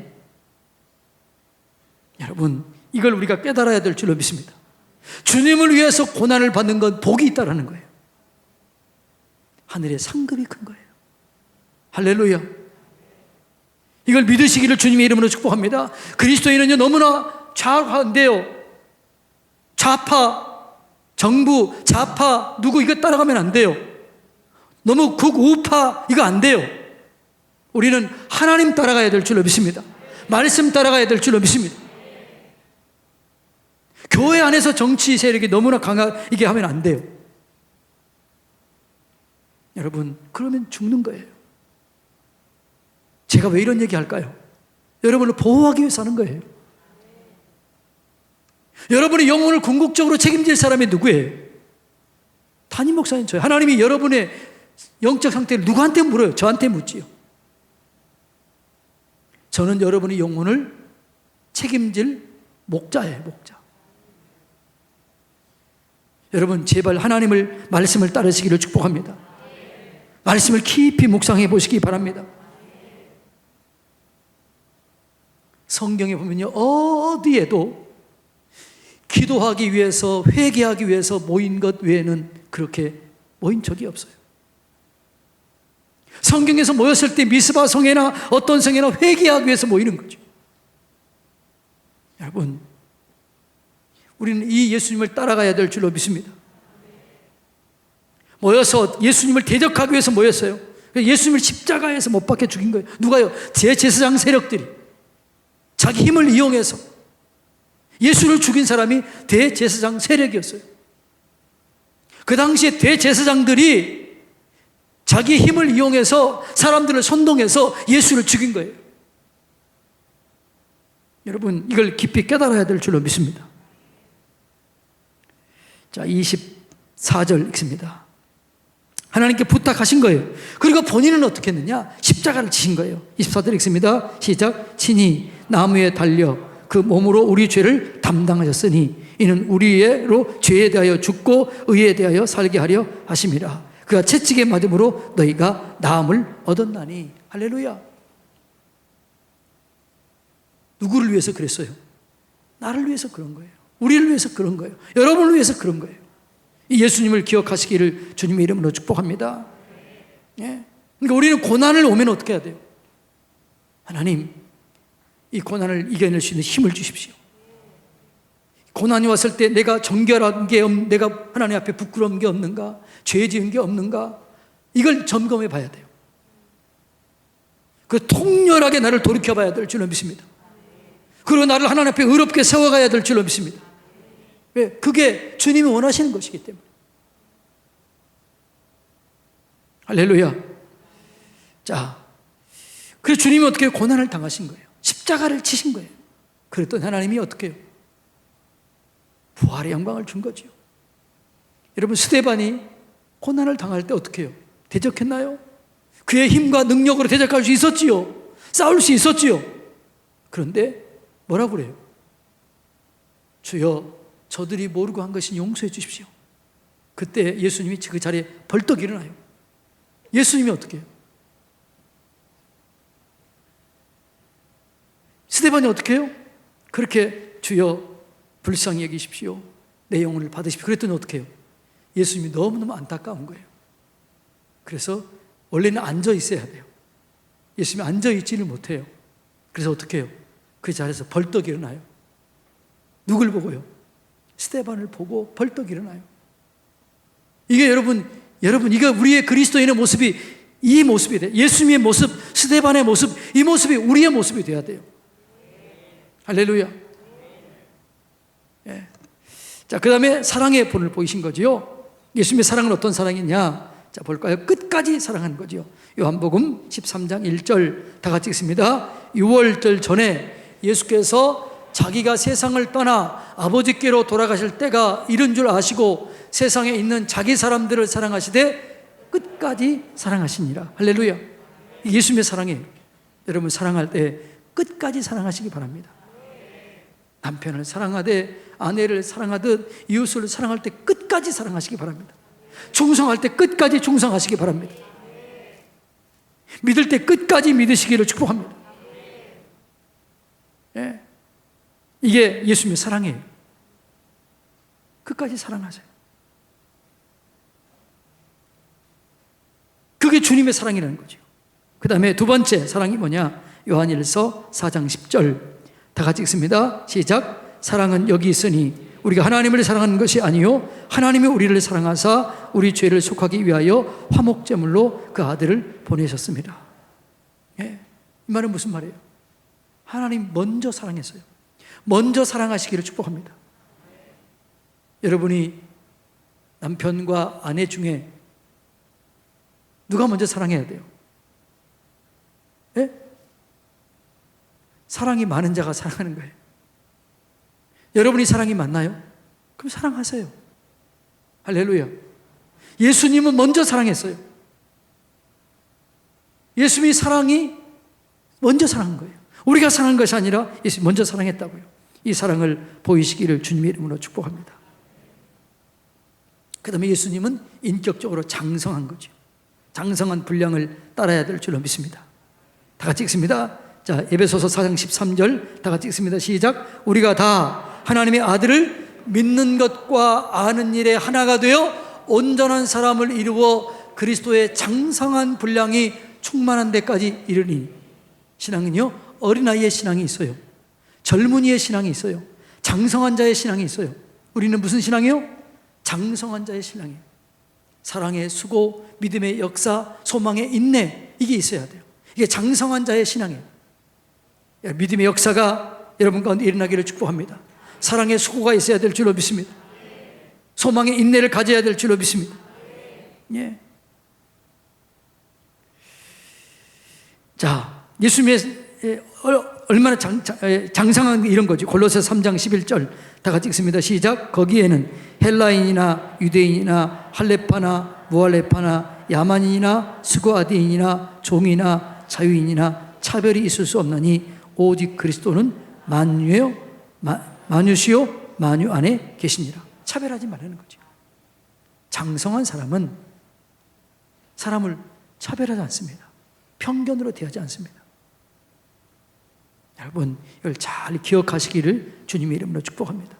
여러분, 이걸 우리가 깨달아야 될 줄로 믿습니다. 주님을 위해서 고난을 받는 건 복이 있다라는 거예요. 하늘의 상급이 큰 거예요. 할렐루야. 이걸 믿으시기를 주님의 이름으로 축복합니다. 그리스도인은요 너무나 좌파인데요. 좌파, 정부, 좌파, 누구 이거 따라가면 안 돼요. 너무 극우파 이거 안 돼요. 우리는 하나님 따라가야 될 줄로 믿습니다. 말씀 따라가야 될 줄로 믿습니다. 교회 안에서 정치 세력이 너무나 강하게 하면 안 돼요. 여러분, 그러면 죽는 거예요. 제가 왜 이런 얘기 할까요? 여러분을 보호하기 위해서 하는 거예요. 여러분의 영혼을 궁극적으로 책임질 사람이 누구예요? 담임 목사님 저예요. 하나님이 여러분의 영적 상태를 누구한테 물어요? 저한테 묻지요. 저는 여러분의 영혼을 책임질 목자예요, 목자. 여러분, 제발 하나님을 말씀을 따르시기를 축복합니다. 말씀을 깊이 묵상해 보시기 바랍니다. 성경에 보면요, 어디에도 기도하기 위해서, 회개하기 위해서 모인 것 외에는 그렇게 모인 적이 없어요. 성경에서 모였을 때 미스바 성회나 어떤 성회나 회개하기 위해서 모이는 거죠. 여러분, 우리는 이 예수님을 따라가야 될 줄로 믿습니다. 모여서 예수님을 대적하기 위해서 모였어요. 예수님을 십자가에서 못 박혀 죽인 거예요. 누가요? 제사장 세력들이 자기 힘을 이용해서 예수를 죽인 사람이 대제사장 세력이었어요. 그 당시에 대제사장들이 자기 힘을 이용해서 사람들을 선동해서 예수를 죽인 거예요. 여러분, 이걸 깊이 깨달아야 될 줄로 믿습니다. 자, 24절 읽습니다. 하나님께 부탁하신 거예요. 그리고 본인은 어떻게 했느냐? 십자가를 지신 거예요. 24절 읽습니다. 시작. 친히 나무에 달려 그 몸으로 우리 죄를 담당하셨으니 이는 우리로 죄에 대하여 죽고 의에 대하여 살게 하려 하심이라. 그가 채찍에 맞음으로 너희가 나음을 얻었나니. 할렐루야. 누구를 위해서 그랬어요? 나를 위해서 그런 거예요. 우리를 위해서 그런 거예요. 여러분을 위해서 그런 거예요. 이 예수님을 기억하시기를 주님의 이름으로 축복합니다. 예? 그러니까 우리는 고난을 오면 어떻게 해야 돼요? 하나님, 이 고난을 이겨낼 수 있는 힘을 주십시오. 고난이 왔을 때 내가 정결한 게 내가 하나님 앞에 부끄러운 게 없는가? 죄 지은 게 없는가? 이걸 점검해 봐야 돼요. 그 통렬하게 나를 돌이켜 봐야 될 줄로 믿습니다. 그리고 나를 하나님 앞에 의롭게 세워가야 될 줄로 믿습니다. 왜? 그게 주님이 원하시는 것이기 때문에. 할렐루야. 자, 그래서 주님이 어떻게 고난을 당하신 거예요? 십자가를 치신 거예요. 그랬더니 하나님이 어떻게 해요? 부활의 영광을 준 거죠. 여러분, 스데반이 고난을 당할 때 어떻게 해요? 대적했나요? 그의 힘과 능력으로 대적할 수 있었지요. 싸울 수 있었지요. 그런데 뭐라고 그래요? 주여, 저들이 모르고 한 것이 용서해 주십시오. 그때 예수님이 그 자리에 벌떡 일어나요. 예수님이 어떻게 해요? 스데반이 어떻게 해요? 그렇게 주여 불쌍히 여기십시오. 내 영혼을 받으십시오. 그랬더니 어떻게 해요? 예수님이 너무너무 안타까운 거예요. 그래서 원래는 앉아 있어야 돼요. 예수님이 앉아 있지를 못해요. 그래서 어떻게 해요? 그 자리에서 벌떡 일어나요. 누굴 보고요? 스데반을 보고 벌떡 일어나요. 이게 여러분 이거 우리의 그리스도인의 모습이 이 모습이 돼요. 예수님의 모습, 스데반의 모습, 이 모습이 우리의 모습이 돼야 돼요. 할렐루야. 예. 자, 그 다음에 사랑의 본을 보이신 거지요. 예수님의 사랑은 어떤 사랑이냐? 자, 볼까요? 끝까지 사랑하는 거지요. 요한복음 13장 1절 다 같이 읽습니다. 6월절 전에 예수께서 자기가 세상을 떠나 아버지께로 돌아가실 때가 이른 줄 아시고 세상에 있는 자기 사람들을 사랑하시되 끝까지 사랑하시니라. 할렐루야. 예수님의 사랑이에요. 여러분, 사랑할 때 끝까지 사랑하시기 바랍니다. 남편을 사랑하되 아내를 사랑하듯 이웃을 사랑할 때 끝까지 사랑하시기 바랍니다. 충성할 때 끝까지 충성하시기 바랍니다. 믿을 때 끝까지 믿으시기를 축복합니다. 예. 이게 예수님의 사랑이에요. 끝까지 사랑하세요. 그게 주님의 사랑이라는 거죠. 그 다음에 두 번째 사랑이 뭐냐? 요한일서 4장 10절 다 같이 읽습니다. 시작. 사랑은 여기 있으니 우리가 하나님을 사랑하는 것이 아니요 하나님이 우리를 사랑하사 우리 죄를 속하기 위하여 화목제물로 그 아들을 보내셨습니다. 예. 이 말은 무슨 말이에요? 하나님 먼저 사랑했어요. 먼저 사랑하시기를 축복합니다. 여러분이 남편과 아내 중에 누가 먼저 사랑해야 돼요? 예? 사랑이 많은 자가 사랑하는 거예요. 여러분이 사랑이 많나요? 그럼 사랑하세요. 할렐루야. 예수님은 먼저 사랑했어요. 예수님이 사랑이 먼저 사랑한 거예요. 우리가 사랑한 것이 아니라 예수님이 먼저 사랑했다고요. 이 사랑을 보이시기를 주님의 이름으로 축복합니다. 그 다음에 예수님은 인격적으로 장성한 거죠. 장성한 분량을 따라야 될 줄로 믿습니다. 다 같이 읽습니다. 자, 에베소서 4장 13절 다 같이 읽습니다. 시작. 우리가 다 하나님의 아들을 믿는 것과 아는 일에 하나가 되어 온전한 사람을 이루어 그리스도의 장성한 분량이 충만한 데까지 이르니. 신앙은요, 어린아이의 신앙이 있어요. 젊은이의 신앙이 있어요. 장성한 자의 신앙이 있어요. 우리는 무슨 신앙이요? 장성한 자의 신앙이에요. 사랑의 수고, 믿음의 역사, 소망의 인내, 이게 있어야 돼요. 이게 장성한 자의 신앙이에요. 믿음의 역사가 여러분 가운데 일어나기를 축복합니다. 사랑의 수고가 있어야 될 줄로 믿습니다. 소망의 인내를 가져야 될 줄로 믿습니다. 예. 자, 예수님의 얼마나 장성한 이런 거지. 골로새서 3장 11절 다 같이 읽습니다. 시작. 거기에는 헬라인이나 유대인이나 할레파나 무할레파나 야만인이나 스고아디인이나 종이나 자유인이나 차별이 있을 수 없나니 오직 그리스도는 만유시요 만유 안에 계시니라. 차별하지 말라는 거죠. 장성한 사람은 사람을 차별하지 않습니다. 편견으로 대하지 않습니다. 여러분, 이걸 잘 기억하시기를 주님의 이름으로 축복합니다.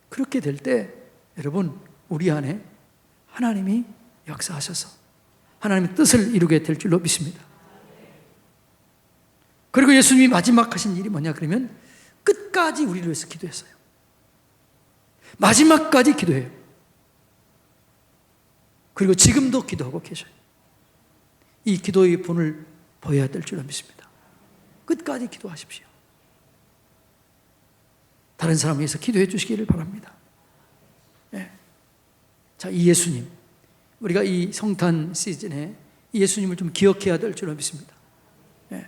그렇게 될 때 여러분, 우리 안에 하나님이 역사하셔서 하나님의 뜻을 이루게 될 줄로 믿습니다. 그리고 예수님이 마지막 하신 일이 뭐냐 그러면 끝까지 우리를 위해서 기도했어요. 마지막까지 기도해요. 그리고 지금도 기도하고 계셔요. 이 기도의 본을 보여야 될 줄로 믿습니다. 끝까지 기도하십시오. 다른 사람을 위해서 기도해 주시기를 바랍니다. 네. 자, 이 예수님, 우리가 이 성탄 시즌에 예수님을 좀 기억해야 될 줄 믿습니다. 예.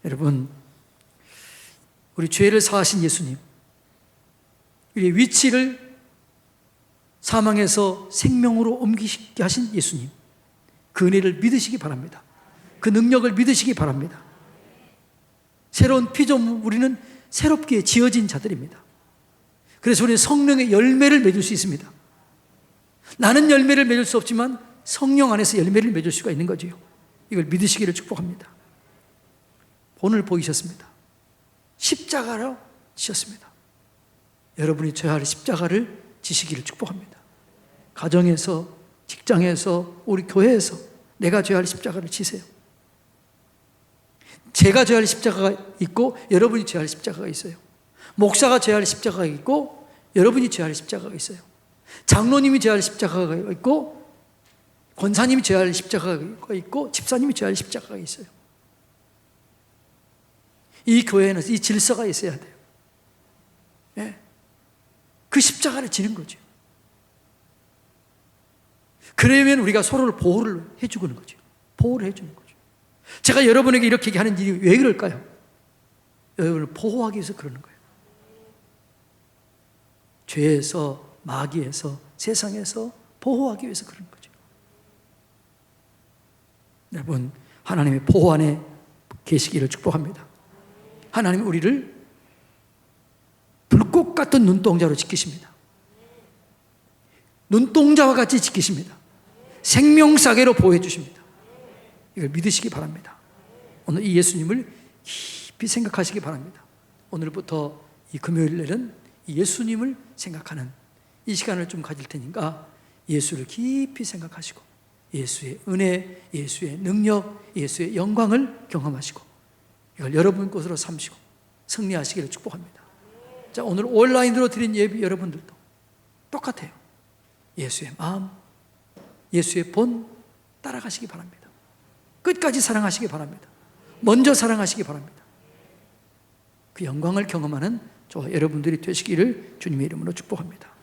여러분, 우리 죄를 사하신 예수님, 우리의 위치를 사망에서 생명으로 옮기게 하신 예수님, 그 은혜를 믿으시기 바랍니다. 그 능력을 믿으시기 바랍니다. 새로운 피조물, 우리는 새롭게 지어진 자들입니다. 그래서 우리는 성령의 열매를 맺을 수 있습니다. 나는 열매를 맺을 수 없지만 성령 안에서 열매를 맺을 수가 있는 거지요. 이걸 믿으시기를 축복합니다. 오늘 보이셨습니다. 십자가로 지셨습니다. 여러분이 져야 할 십자가를 지시기를 축복합니다. 가정에서, 직장에서, 우리 교회에서 내가 져야 할 십자가를 지세요. 제가 져야 할 십자가가 있고 여러분이 져야 할 십자가가 있어요. 목사가 져야 할 십자가가 있고 여러분이 져야 할 십자가가 있어요. 장로님이 져야 할 십자가가 있고 권사님이 져야 할 십자가가 있고 집사님이 져야 할 십자가가 있어요. 이 교회는 이 질서가 있어야 돼요. 네. 그 십자가를 지는 거죠. 그러면 우리가 서로를 보호를 해주는 거죠. 보호를 해주는 거죠. 제가 여러분에게 이렇게 하는 일이 왜 그럴까요? 여러분을 보호하기 위해서 그러는 거예요. 죄에서, 마귀에서, 세상에서 보호하기 위해서 그러는 거죠. 여러분, 하나님의 보호 안에 계시기를 축복합니다. 하나님은 우리를 불꽃 같은 눈동자로 지키십니다. 눈동자와 같이 지키십니다. 생명사계로 보호해 주십니다. 이걸 믿으시기 바랍니다. 오늘 이 예수님을 깊이 생각하시기 바랍니다. 오늘부터 이 금요일날은 이 예수님을 생각하는 이 시간을 좀 가질 테니까 예수를 깊이 생각하시고 예수의 은혜, 예수의 능력, 예수의 영광을 경험하시고 이걸 여러분 것으로 삼으시고 승리하시기를 축복합니다. 자, 오늘 온라인으로 드린 예비 여러분들도 똑같아요. 예수의 마음, 예수의 본 따라가시기 바랍니다. 끝까지 사랑하시기 바랍니다. 먼저 사랑하시기 바랍니다. 그 영광을 경험하는 저와 여러분들이 되시기를 주님의 이름으로 축복합니다.